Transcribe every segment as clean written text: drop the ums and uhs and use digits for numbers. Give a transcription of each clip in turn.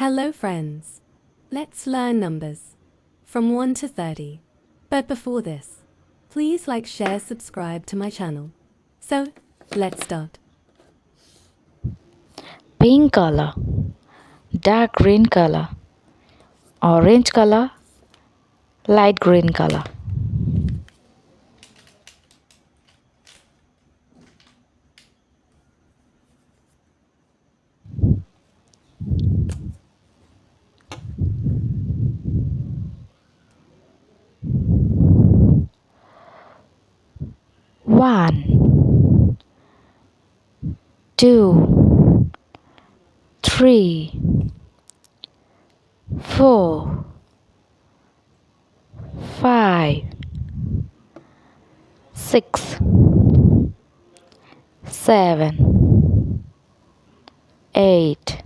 Hello friends. Let's learn numbers from 1 to 30. But before this, please like, share, subscribe to my channel. So, let's start. Pink color, dark green color, orange color, light green color. One, two, three, 4, 5, 6, 7, 8,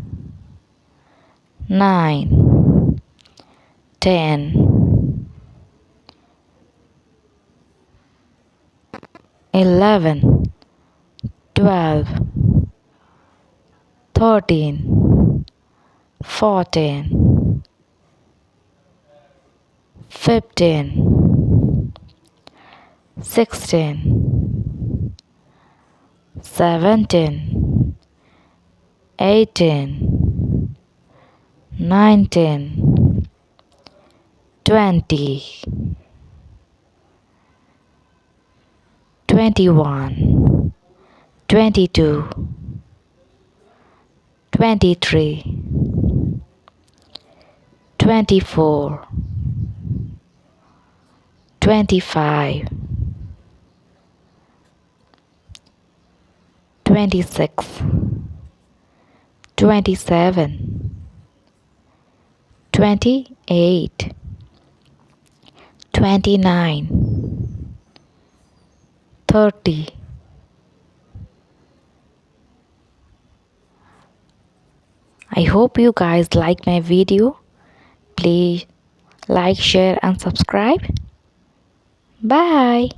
9, 10, 11, 12, 13, 14, 15, 16, 17, 18, 19, 20, 21, 22, 23, 24, 25, 26, 27, 28, 29, 30. I hope you guys like my video. Please like, share and subscribe. Bye.